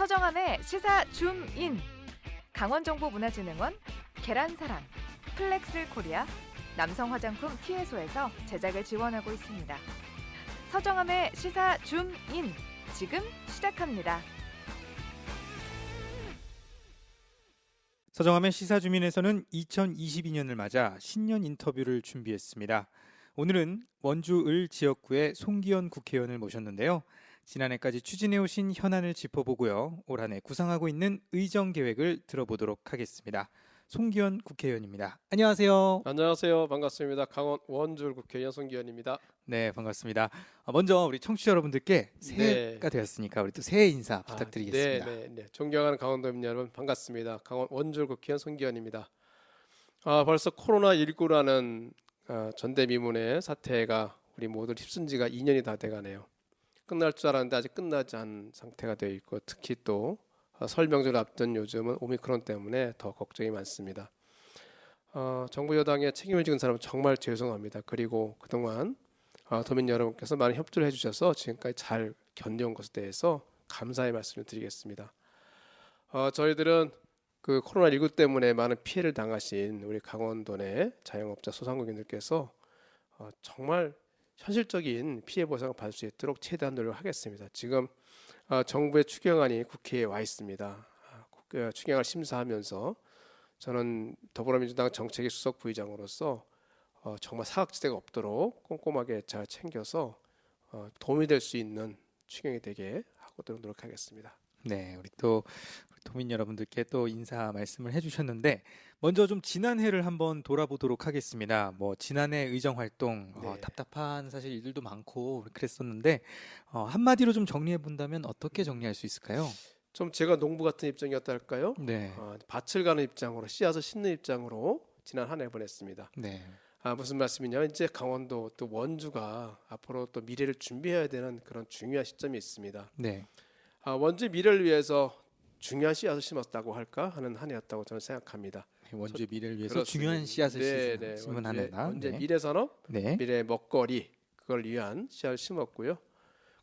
서정함의 시사 줌인, 강원정보문화진흥원, 계란사랑, 플렉스 코리아, 남성 화장품 티에소에서 제작을 지원하고 있습니다. 서정함의 시사 줌인, 지금 시작합니다. 서정함의 시사주민에서는 2022년을 맞아 신년 인터뷰를 준비했습니다. 오늘은 원주 을 지역구의 송기현 국회의원을 모셨는데요. 지난해까지 추진해오신 현안을 짚어보고요. 올 한 해 구상하고 있는 의정 계획을 들어보도록 하겠습니다. 송기현 국회의원입니다. 안녕하세요. 안녕하세요. 반갑습니다. 강원 원주 국회의원 송기현입니다. 네, 반갑습니다. 먼저 우리 청취자 여러분들께 새해가 되었으니까 우리 또 새해 인사 부탁드리겠습니다. 네. 존경하는 강원도민 여러분 반갑습니다. 강원 원주 국회의원 송기현입니다. 벌써 코로나19라는 전대미문의 사태가 우리 모두 휩쓴 지가 2년이 다 돼가네요. 끝날 줄 알았는데 아직 끝나지 않은 상태가 되어 있고, 특히 또 설 명절 앞둔 요즘은 오미크론 때문에 더 걱정이 많습니다. 정부 여당의 책임을 지는 사람은 정말 죄송합니다. 그리고 그동안 도민 여러분께서 많은 협조를 해주셔서 지금까지 잘 견뎌온 것에 대해서 감사의 말씀을 드리겠습니다. 저희들은 그 코로나19 때문에 많은 피해를 당하신 우리 강원도 내 자영업자 소상공인들께서 정말 현실적인 피해 보상을 받을 수 있도록 최대한 노력하겠습니다. 지금 정부의 추경안이 국회에 와 있습니다. 추경안을 심사하면서 저는 더불어민주당 정책위 수석 부의장으로서 정말 사각지대가 없도록 꼼꼼하게 잘 챙겨서 도움이 될 수 있는 추경이 되게 하도록 노력하겠습니다. 네, 우리 또 도민 여러분들께 또 인사 말씀을 해주셨는데, 먼저 좀 지난 해를 한번 돌아보도록 하겠습니다. 지난해 의정 활동 답답한 사실 일들도 많고 그랬었는데 한마디로 좀 정리해 본다면 어떻게 정리할 수 있을까요? 좀 제가 농부 같은 입장이었다 할까요? 네. 밭을 가는 입장으로, 씨앗을 심는 입장으로 지난 한 해 보냈습니다. 네. 무슨 말씀이냐면, 이제 강원도 또 원주가 앞으로 또 미래를 준비해야 되는 그런 중요한 시점이 있습니다. 네. 원주의 미래를 위해서 중요한 씨앗을 심었다고 할까 하는 한 해였다고 저는 생각합니다. 원주의 미래를 위해서 그렇습니다. 중요한 씨앗을 심은 한 해다. 원주의 미래 산업, 네. 미래 먹거리, 그걸 위한 씨앗을 심었고요.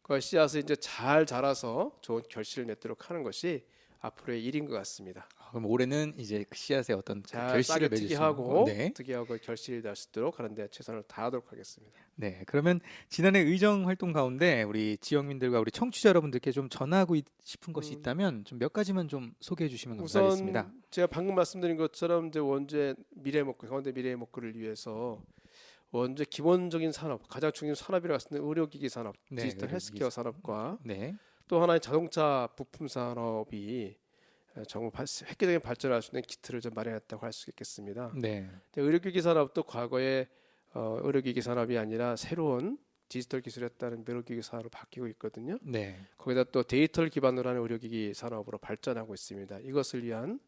그 씨앗을 이제 잘 자라서 좋은 결실을 맺도록 하는 것이 앞으로의 일인 것 같습니다. 그럼 올해는 이제 그 씨앗의 어떤 잘 결실을 맺을 수 있는 특이하고 결실이 날 수 있도록 하는데 최선을 다하도록 하겠습니다. 네, 그러면 지난해 의정 활동 가운데 우리 지역민들과 우리 청취자 여러분들께 좀 전하고 싶은 것이 있다면 좀 몇 가지만 좀 소개해 주시면 감사하겠습니다. 우선 제가 방금 말씀드린 것처럼 이제 원주의 미래 먹거리, 강원도 미래의 먹거리를 위해서 원주의 기본적인 산업, 가장 중요한 산업이라고 할 수 있는 의료기기 산업, 네, 디지털 헬스케어 산업과 네. 또 하나의 자동차 부품 산업이 정말 획기적인 발전할 수 있는 기틀을 좀 마련했다고 할 수 있겠습니다. 네. 의료기기 산업도 과거에 의료기기 산업이 아니라 새로운 디지털 기술에 따른 의료기기 산업으로 바뀌고 있거든요. 네. 거기다 또 데이터를 기반으로 하는 의료기기 산업으로 발전하고 있습니다. 이것을 위한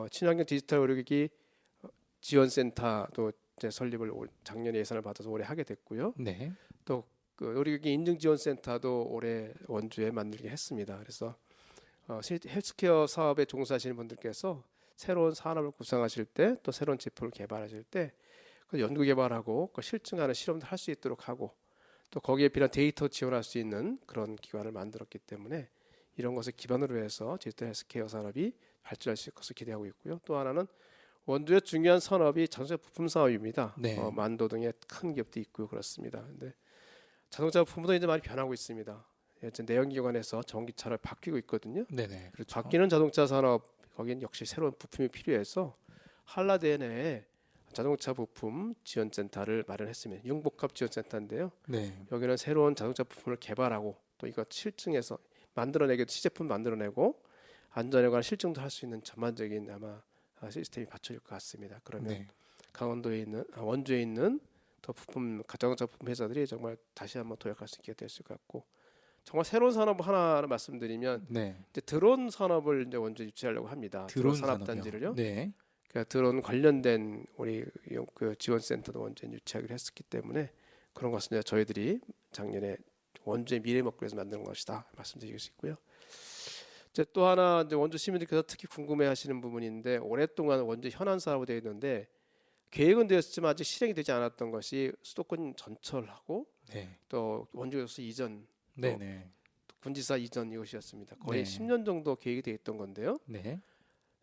친환경 디지털 의료기기 지원센터도 이제 설립을 작년에 예산을 받아서 올해 하게 됐고요. 네. 또 그 의료기기 인증지원센터도 올해 원주에 만들게 했습니다. 그래서 헬스케어 사업에 종사하시는 분들께서 새로운 산업을 구상하실 때, 또 새로운 제품을 개발하실 때 그 연구 개발하고 그 실증하는 실험도 할 수 있도록 하고, 또 거기에 필요한 데이터 지원할 수 있는 그런 기관을 만들었기 때문에 이런 것을 기반으로 해서 디지털 헬스케어 산업이 발전할 수 있을 것을 기대하고 있고요. 또 하나는 원주의 중요한 산업이 자동차 부품 사업입니다. 네. 만도 등의 큰 기업도 있고요. 그렇습니다. 근데 자동차 부품도 이제 많이 변하고 있습니다. 이제 내연기관에서 전기차를 바뀌고 있거든요. 네네. 그렇죠. 바뀌는 자동차 산업, 거기는 역시 새로운 부품이 필요해서 한라대 내에 자동차 부품 지원센터를 마련했습니다. 융복합 지원센터인데요. 네. 여기는 새로운 자동차 부품을 개발하고 또 이거 실증해서 만들어내게 시제품 만들어내고 안전에 관한 실증도 할 수 있는 전반적인 아마 시스템이 갖춰질 것 같습니다. 그러면 네. 강원도에 있는 원주에 있는 더 부품 자동차 부품 회사들이 정말 다시 한번 도약할 수 있게 될 것 같고, 정말 새로운 산업 하나를 말씀드리면 네. 이제 드론 산업을 이제 원주에 유치하려고 합니다. 드론 산업 산업이요? 단지를요. 네. 그러니까 드론 관련된 우리 그 지원센터도 원주에 유치하기로 했었기 때문에 그런 것은 이제 저희들이 작년에 원주의 미래 먹거리에서 만드는 것이다 말씀드리고 싶고요. 이제 또 하나 이제 원주 시민들께서 특히 궁금해하시는 부분인데, 오랫동안 원주 현안 사업으로 되어 있는데 계획은 되었지만 아직 실행이 되지 않았던 것이 수도권 전철하고 네. 또 원주교수 이전, 네네. 군지사 이전 이것이었습니다. 거의 네. 10년 정도 계획이 돼 있던 건데요. 네.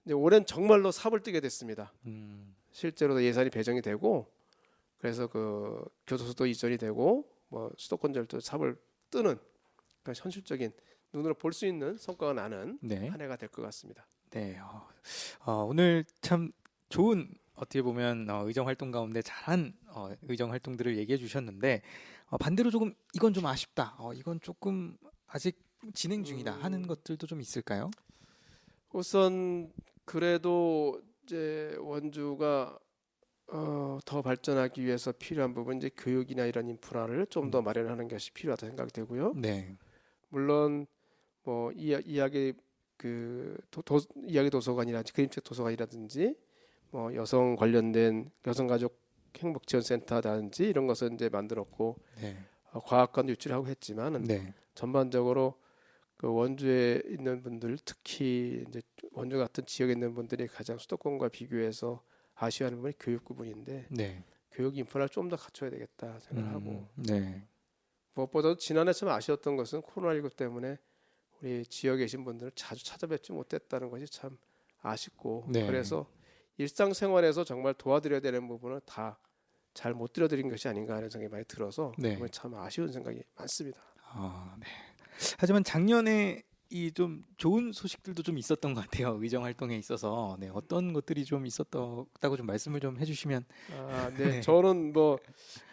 근데 올해는 정말로 삽을 뜨게 됐습니다. 음. 실제로도 예산이 배정이 되고 그래서 그 교도소도 이전이 되고 뭐 수도권절도 삽을 뜨는 그러니까 현실적인 눈으로 볼 수 있는 성과가 나는 네. 한 해가 될 것 같습니다. 네. 오늘 참 좋은 어떻게 보면 의정 활동 가운데 잘한 의정 활동들을 얘기해 주셨는데 반대로 조금 이건 좀 아쉽다. 이건 조금 아직 진행 중이다 하는 것들도 좀 있을까요? 우선 그래도 이제 원주가 더 발전하기 위해서 필요한 부분 이제 교육이나 이런 인프라를 좀 더 마련하는 것이 필요하다 생각이 되고요. 네. 물론 뭐 이야기 이야기 도서관이라든지 그림책 도서관이라든지 뭐 여성 관련된 여성가족 행복지원센터라든지 이런 것을 이제 만들었고 네. 과학관도 유치하고 했지만은 네. 전반적으로 그 원주에 있는 분들 특히 이제 원주 같은 지역에 있는 분들이 가장 수도권과 비교해서 아쉬워하는 부분이 교육 부분인데 네. 교육 인프라를 좀 더 갖춰야 되겠다 생각하고 네. 무엇보다도 지난해 참 아쉬웠던 것은 코로나19 때문에 우리 지역에 계신 분들을 자주 찾아뵙지 못했다는 것이 참 아쉽고 네. 그래서 일상생활에서 정말 도와드려야 되는 부분을 다 잘 못 드려드린 것이 아닌가 하는 생각이 많이 들어서 네. 그건 참 아쉬운 생각이 많습니다. 네. 하지만 작년에 이 좀 좋은 소식들도 좀 있었던 것 같아요. 의정 활동에 있어서 어떤 것들이 좀 있었다고 좀 말씀을 좀 해주시면. 네. 네. 저는 뭐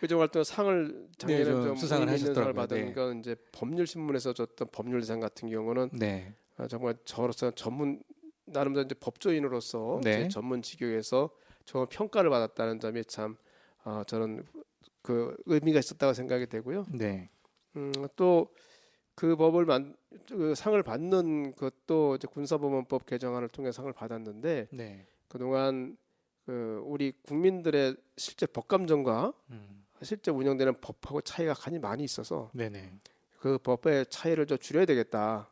의정 활동 상을 작년에 좀 좀 수상을 의미 있는 상을 하셨더라고요. 받은 네. 건 이제 법률신문에서 줬던 법률대상 같은 경우는 네. 정말 저로서 전문 나름대로 이제 법조인으로서 네. 제 전문 직역에서 정말 평가를 받았다는 점이 참 저는 그 의미가 있었다고 생각이 되고요. 네. 또 그 그 상을 받는 것도 이제 군사법원법 개정안을 통해 상을 받았는데 네. 그동안 그 우리 국민들의 실제 법 감정과 실제 운영되는 법하고 차이가 많이 있어서 네네. 그 법의 차이를 좀 줄여야 되겠다.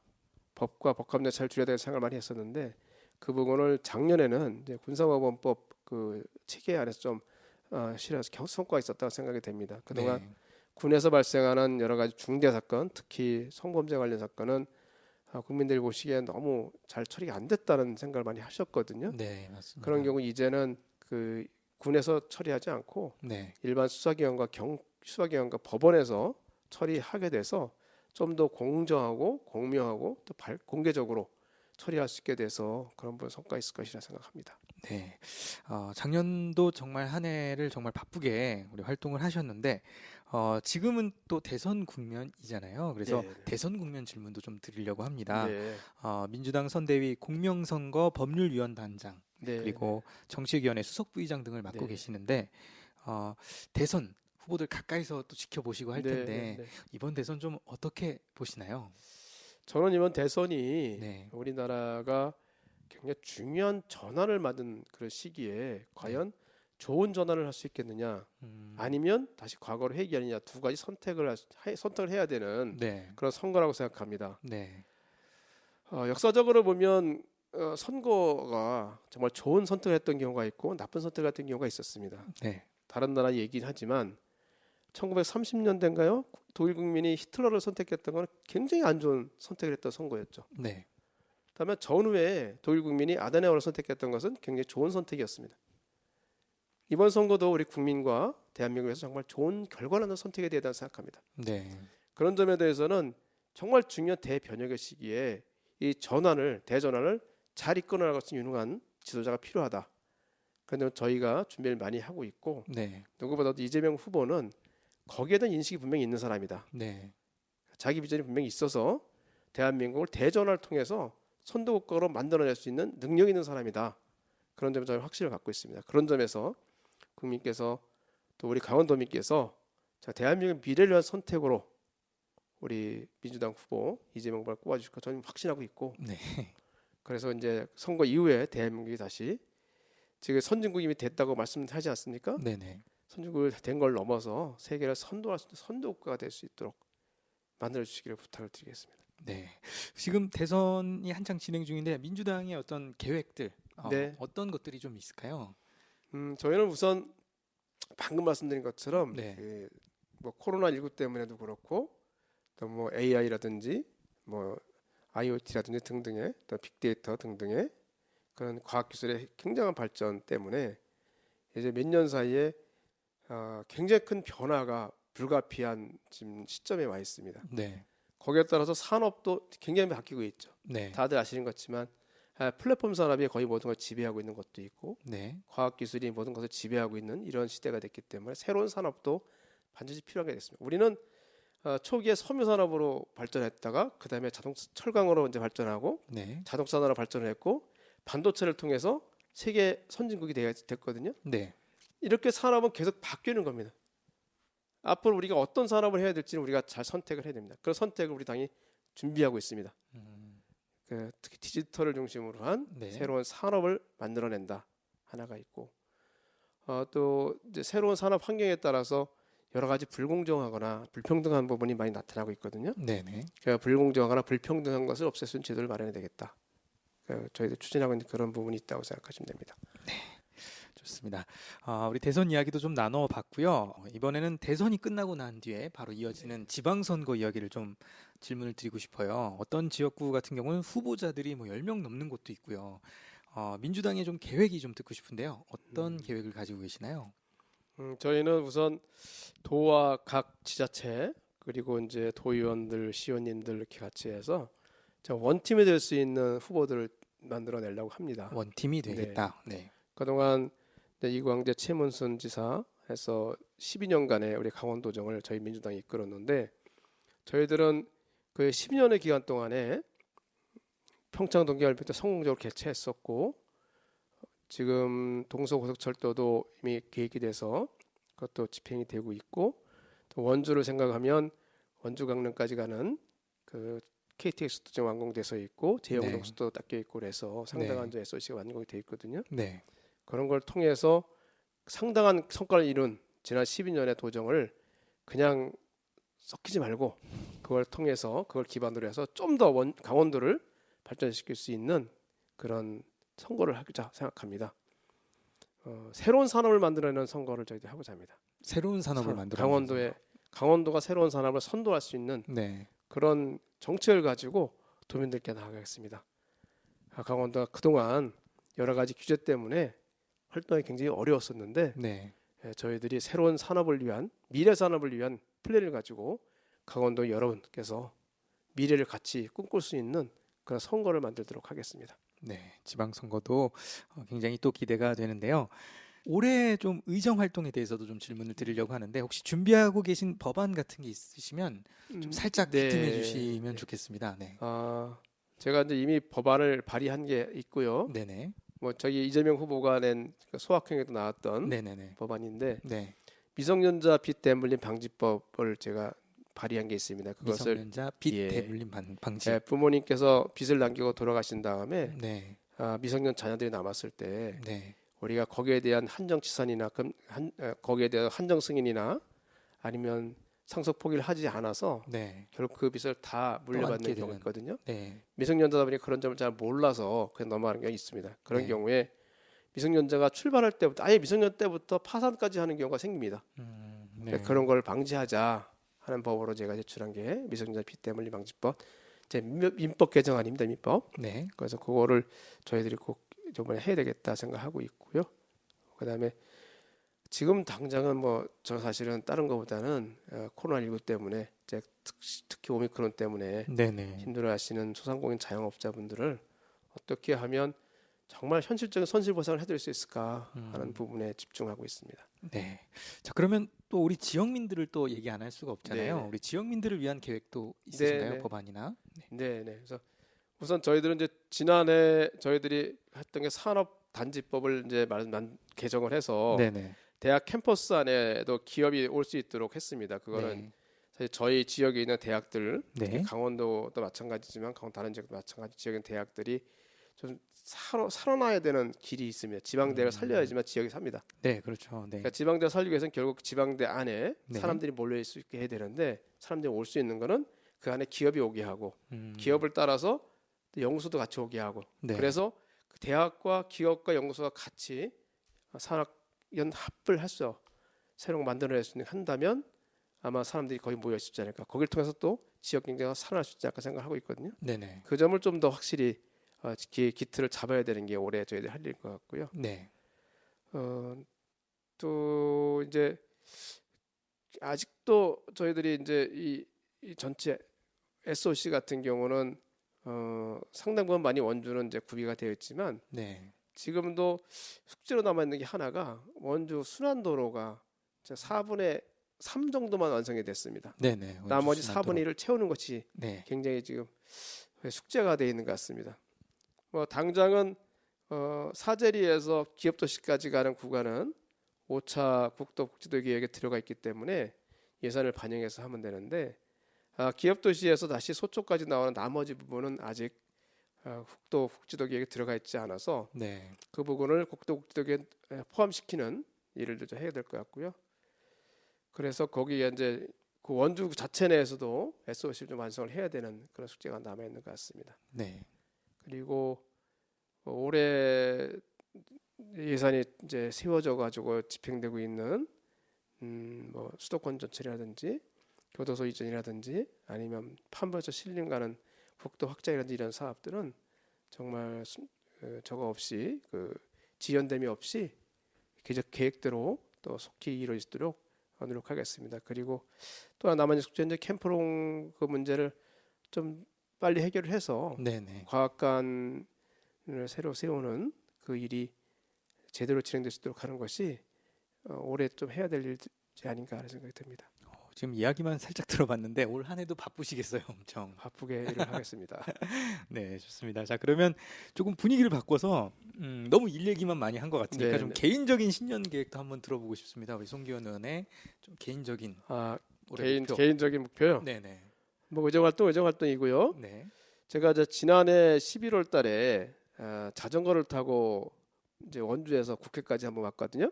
법과 법 감정 차이를 줄여야 되겠다 생각을 많이 했었는데 그 부분을 작년에는 이제 군사법원법 그 체계 안에서 좀 실현해서 성과가 있었다고 생각이 됩니다. 그동안 네. 군에서 발생하는 여러 가지 중대 사건, 특히 성범죄 관련 사건은 국민들이 보시기에 너무 잘 처리가 안 됐다는 생각을 많이 하셨거든요. 네, 맞습니다. 그런 경우 이제는 그 군에서 처리하지 않고 네. 일반 수사기관과 법원에서 처리하게 돼서 좀 더 공정하고 공명하고 또 공개적으로 처리할 수 있게 돼서 그런 부분 성과가 있을 것이라 생각합니다. 네. 작년도 정말 한 해를 정말 바쁘게 우리 활동을 하셨는데 지금은 또 대선 국면이잖아요. 그래서 네, 네. 대선 국면 질문도 좀 드리려고 합니다. 네, 민주당 선대위 공명선거 법률위원단장 네, 그리고 정치위원회 수석부의장 등을 맡고 네. 계시는데 대선 후보들 가까이서 또 지켜보시고 할 네, 텐데 네, 네. 이번 대선 좀 어떻게 보시나요? 저는 이번 대선이 네. 우리나라가 굉장히 중요한 전환을 맞은 그런 시기에 과연 좋은 전환을 할 수 있겠느냐 아니면 다시 과거로 회귀하느냐 두 가지 선택을 해야 되는 네. 그런 선거라고 생각합니다. 네. 역사적으로 보면 선거가 정말 좋은 선택을 했던 경우가 있고 나쁜 선택을 했던 경우가 있었습니다. 네. 다른 나라 얘기는 하지만 1930년대인가요? 독일 국민이 히틀러를 선택했던 건 굉장히 안 좋은 선택을 했던 선거였죠. 네. 다만 전후에 독일 국민이 아데나우어를 선택했던 것은 굉장히 좋은 선택이었습니다. 이번 선거도 우리 국민과 대한민국에서 정말 좋은 결과를 선택에 대하다고 생각합니다. 네. 그런 점에 대해서는 정말 중요한 대변혁의 시기에 이 대전환을 잘 이끌어나갈 수 있는 유능한 지도자가 필요하다. 그런데 저희가 준비를 많이 하고 있고 네. 누구보다도 이재명 후보는 거기에 대한 인식이 분명히 있는 사람이다. 네. 자기 비전이 분명히 있어서 대한민국을 대전환을 통해서 선도국가로 만들어낼 수 있는 능력 있는 사람이다. 그런 점에 저는 확신을 갖고 있습니다. 그런 점에서 국민께서 또 우리 강원도민께서 대한민국의 미래를 위한 선택으로 우리 민주당 후보 이재명 후보를 꼽아주실 거 저는 확신하고 있고 네. 그래서 이제 선거 이후에 대한민국이 다시 지금 선진국이 이미 됐다고 말씀하지 않습니까? 네네. 선진국이 된 걸 넘어서 세계를 선도할 수 있는 선도국가가 될 수 있도록 만들어 주시기를 부탁을 드리겠습니다. 네. 지금 대선이 한창 진행 중인데 민주당의 어떤 계획들 네. 어떤 것들이 좀 있을까요? 저희는 우선 방금 말씀드린 것처럼 네. 뭐 코로나19 때문에도 그렇고 또 뭐 AI라든지 뭐 IoT라든지 등등의 또 빅데이터 등등의 그런 과학 기술의 굉장한 발전 때문에 이제 몇 년 사이에 굉장히 큰 변화가 불가피한 지금 시점에 와 있습니다. 네. 거기에 따라서 산업도 굉장히 바뀌고 있죠. 네. 다들 아시는 것지만 플랫폼 산업이 거의 모든 걸 지배하고 있는 것도 있고 네. 과학 기술이 모든 것을 지배하고 있는 이런 시대가 됐기 때문에 새로운 산업도 반드시 필요하게 됐습니다. 우리는 초기에 섬유 산업으로 발전했다가 그 다음에 철강으로 이제 발전하고 네. 자동차 산업으로 발전을 했고 반도체를 통해서 세계 선진국이 됐거든요. 네. 이렇게 산업은 계속 바뀌는 겁니다. 앞으로 우리가 어떤 산업을 해야 될지는 우리가 잘 선택을 해야 됩니다. 그런 선택을 우리 당이 준비하고 있습니다. 특히 디지털을 중심으로 한 네. 새로운 산업을 만들어낸다 하나가 있고 또 이제 새로운 산업 환경에 따라서 여러 가지 불공정하거나 불평등한 부분이 많이 나타나고 있거든요. 네네. 그러니까 불공정하거나 불평등한 것을 없앨 수 있는 제도를 마련해야 되겠다. 저희들 추진하고 있는 그런 부분이 있다고 생각하시면 됩니다. 좋습니다. 우리 대선 이야기도 좀 나눠봤고요. 이번에는 대선이 끝나고 난 뒤에 바로 이어지는 지방선거 이야기를 좀 질문을 드리고 싶어요. 어떤 지역구 같은 경우는 후보자들이 뭐 10명 넘는 곳도 있고요. 민주당의 좀 계획이 좀 듣고 싶은데요. 어떤 계획을 가지고 계시나요? 저희는 우선 도와 각 지자체 그리고 이제 도의원들, 시의원님들 이렇게 같이 해서 원팀이 될 수 있는 후보들을 만들어내려고 합니다. 원팀이 되겠다. 네. 그동안 이광재 최문순 지사 해서 12년간의 우리 강원도정을 저희 민주당이 이끌었는데 저희들은 그 12년의 기간 동안에 평창 동계올림픽도 성공적으로 개최했었고 지금 동서고속철도도 이미 계획이 돼서 그것도 집행이 되고 있고 또 원주를 생각하면 원주 강릉까지 가는 그 KTX도 지금 완공돼서 있고 제영동수도 닦여 있고 그래서 상당한 SOC가 완공이 돼 있거든요. 네. 그런 걸 통해서 상당한 성과를 이룬 지난 12년의 도정을 그냥 섞이지 말고 그걸 통해서 그걸 기반으로 해서 좀 더 강원도를 발전시킬 수 있는 그런 선거를 하자 생각합니다. 새로운 산업을 만들어내는 선거를 저희들이 하고자 합니다. 새로운 산업을 만들어 강원도가 새로운 산업을 선도할 수 있는 그런 정책을 가지고 도민들께 나아가겠습니다. 강원도가 그동안 여러 가지 규제 때문에 활동이 굉장히 어려웠었는데 저희들이 새로운 산업을 위한 미래 산업을 위한 플랜을 가지고 강원도 여러분께서 미래를 같이 꿈꿀 수 있는 그런 선거를 만들도록 하겠습니다. 네, 지방선거도 굉장히 또 기대가 되는데요. 올해 좀 의정 활동에 대해서도 좀 질문을 드리려고 하는데 혹시 준비하고 계신 법안 같은 게 있으시면 좀 살짝 비tim해 주시면 좋겠습니다. 네. 제가 이제 이미 법안을 발의한 게 있고요. 네네. 뭐 저기 이재명 후보가 낸 소확행에도 나왔던 법안인데 미성년자 빚 대물림 방지법을 제가 발의한 게 있습니다. 그것을 미성년자 빚 대물림 방지. 부모님께서 빚을 남기고 돌아가신 다음에 미성년 자녀들이 남았을 때 우리가 거기에 대한 한정치산이나 거기에 대한 한정 승인이나 아니면 상속 포기를 하지 않아서 결국 그 빚을 다 물려받는 경우가 있거든요. 미성년자다 보니 그런 점을 잘 몰라서 그냥 넘어가는 경우가 있습니다. 그런 경우에 미성년자가 출발할 때부터 아예 미성년 때부터 파산까지 하는 경우가 생깁니다. 그런 걸 방지하자 하는 법으로 제가 제출한 게 미성년자 빚 대물림 방지법, 제 민법 개정안입니다. 민법. 그래서 그거를 저희들이 꼭 이번에 해야 되겠다 생각하고 있고요. 그다음에 지금 당장은 뭐 저 사실은 다른 것보다는 코로나19 때문에 특히 오미크론 때문에 힘들어하시는 소상공인 자영업자분들을 어떻게 하면 정말 현실적인 손실 보상을 해드릴 수 있을까 하는 부분에 집중하고 있습니다. 네. 자 그러면 또 우리 지역민들을 또 얘기 안 할 수가 없잖아요. 우리 지역민들을 위한 계획도 있으신가요, 법안이나? 그래서 우선 저희들은 이제 지난해 저희들이 했던 게 산업단지법을 이제 개정을 해서 대학 캠퍼스 안에도 기업이 올 수 있도록 했습니다. 그거는 사실 저희 지역에 있는 대학들, 강원도도 마찬가지지만 다른 지역도 마찬가지 지역의 대학들이 좀 살아나야 되는 길이 있습니다. 지방대를 살려야지만 지역이 삽니다. 그렇죠. 그러니까 지방대 살리기 위해서는 결국 지방대 안에 사람들이 몰려 있을 수 있게 해야 되는데 사람들이 올 수 있는 거는 그 안에 기업이 오게 하고 기업을 따라서 연구소도 같이 오게 하고 그래서 그 대학과 기업과 연구소가 같이 산학연 합을 해서 새로 만들어낼 수 있는 한다면 아마 사람들이 거기 모여 있지 않을까. 거기를 통해서 또 지역 경제가 살아날 수 있지 않을까 생각하고 있거든요. 네네. 그 점을 좀 더 확실히 기틀을 잡아야 되는 게 올해 저희들이 할 일인 것 같고요. 네. 또 이제 아직도 저희들이 이제 이 전체 SOC 같은 경우는 상당 부분 많이 원주는 이제 구비가 되어 있지만 네. 지금도 숙제로 남아 있는 게 하나가 원주 순환도로가 4분의 3 정도만 완성이 됐습니다. 네네. 나머지 원주순환도로. 4분의 1을 채우는 것이 네. 굉장히 지금 숙제가 되어 있는 것 같습니다. 뭐 당장은 사제리에서 기업도시까지 가는 구간은 5차 국도복지도 계획에 들어가 있기 때문에 예산을 반영해서 하면 되는데 기업도시에서 다시 소초까지 나오는 나머지 부분은 아직 국도복지도 계획에 들어가 있지 않아서 네. 그 부분을 국도복지도 계획에 포함시키는 일을 좀 해야 될 것 같고요. 그래서 거기에 이제 그 원주 자체 내에서도 SOC를 좀 완성을 해야 되는 그런 숙제가 남아 있는 것 같습니다. 네. 그리고 올해 예산이 이제 세워져 가지고 집행되고 있는 뭐 수도권 전체라든지 교도소 이전이라든지 아니면 판별소 신림 가는 국도 확장이라든지 이런 사업들은 정말 저거 없이 지연됨이 없이 계획대로 또 속히 이루어지도록 노력하겠습니다. 그리고 또 하나 남은 숙제는 캠프롱 그 문제를 좀 빨리 해결을 해서 네네. 과학관을 새로 세우는 그 일이 제대로 진행될 수 있도록 하는 것이 올해 좀 해야 될 일이 아닌가 하는 생각이 듭니다. 지금 이야기만 살짝 들어봤는데 올 한 해도 바쁘시겠어요, 엄청. 바쁘게 일을 하겠습니다. 네, 좋습니다. 자, 그러면 조금 분위기를 바꿔서 너무 일 얘기만 많이 한 것 같으니까 네, 좀 네. 개인적인 신년 계획도 한번 들어보고 싶습니다. 우리 송기현 의원의 좀 개인적인 올해 목표. 개인적인 목표요. 네네. 뭐 의정 활동이고요. 네. 제가 이제 지난해 11월 달에 자전거를 타고 이제 원주에서 국회까지 한번 왔거든요.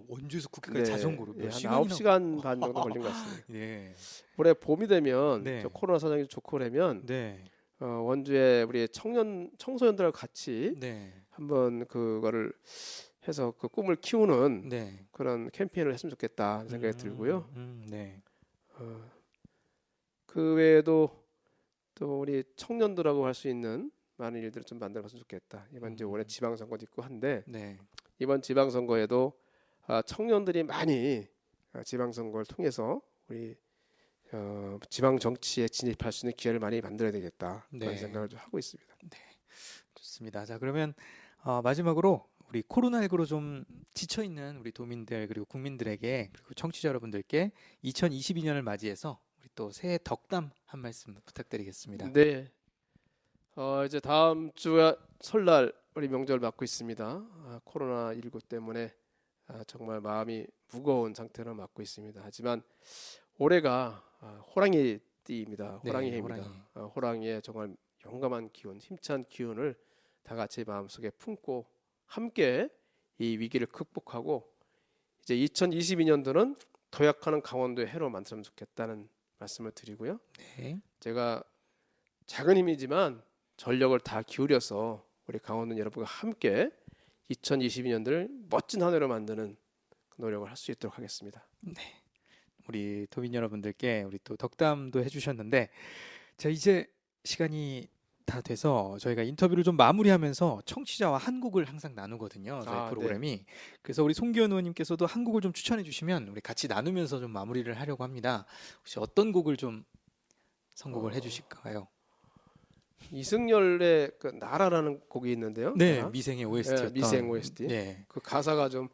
원주에서 국회까지 자전거로 몇 한 시간이나? 9시간 반 정도 걸린 것 같습니다. 네. 올해 봄이 되면 네. 저 코로나 사정이 좋고 그러면 네. 원주에 우리 청소년들하고 같이 네. 한번 그거를 해서 그 꿈을 키우는 네. 그런 캠페인을 했으면 좋겠다 하는 생각이 들고요. 네. 그 외에도 또 우리 청년들하고 할 수 있는 많은 일들을 좀 만들어봤으면 좋겠다. 이번 이제 올해 지방선거도 있고 한데 네. 이번 지방선거에도 청년들이 많이 지방선거를 통해서 우리 지방 정치에 진입할 수 있는 기회를 많이 만들어야 되겠다 그런 네. 생각을 좀 하고 있습니다. 좋습니다. 자, 그러면 마지막으로 우리 코로나19로 좀 지쳐 있는 우리 도민들 그리고 국민들에게 그리고 청취자 여러분들께 2022년을 맞이해서 우리 또 새해 덕담 한 말씀 부탁드리겠습니다. 네. 이제 다음 주 설날 우리 명절 맞고 있습니다. 코로나19 때문에 정말 무거운 상태로 맞고 있습니다. 하지만 올해가 호랑이 띠입니다. 네, 호랑이 해입니다. 호랑이의 정말 용감한 기운, 힘찬 기운을 다 같이 마음속에 품고 함께 이 위기를 극복하고 이제 2022년도는 도약하는 강원도의 해로 만들면 좋겠다는 말씀을 드리고요. 네. 제가 작은 힘이지만 전력을 다 기울여서 우리 강원도 여러분과 함께 2022년도를 멋진 한 해로 만드는 그 노력을 할 수 있도록 하겠습니다. 우리 도민 여러분들께 우리 또 덕담도 해주셨는데 자 이제 시간이 다 돼서 저희가 인터뷰를 좀 마무리하면서 청취자와 한 곡을 항상 나누거든요. 저희 프로그램이. 그래서 우리 송기현 의원님께서도 한 곡을 좀 추천해 주시면 우리 같이 나누면서 좀 마무리를 하려고 합니다. 혹시 어떤 곡을 좀 선곡을 해주실까요? 이승열의 그 나라라는 곡이 있는데요. 네, 나라? 미생의 OST였던. 미생 OST. 네, 그 가사가 좀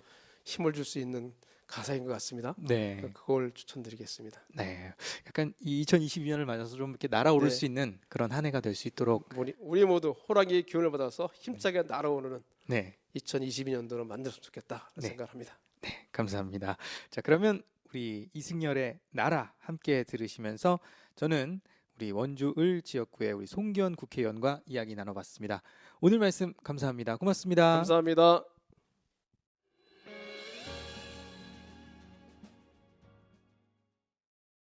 힘을 줄 수 있는 가사인 것 같습니다. 네, 그걸 추천드리겠습니다. 네. 약간 이 2022년을 맞아서 좀 이렇게 날아오를 네. 수 있는 그런 한 해가 될 수 있도록. 우리 모두 호랑이의 기운을 받아서 힘차게 날아오르는 네, 2022년도를 만들었으면 좋겠다 네. 생각합니다. 네, 감사합니다. 자, 그러면 우리 이승열의 나라 함께 들으시면서 저는 우리 원주 을 지역구의 우리 송기현 국회의원과 이야기 나눠봤습니다. 오늘 말씀 감사합니다. 고맙습니다. 감사합니다.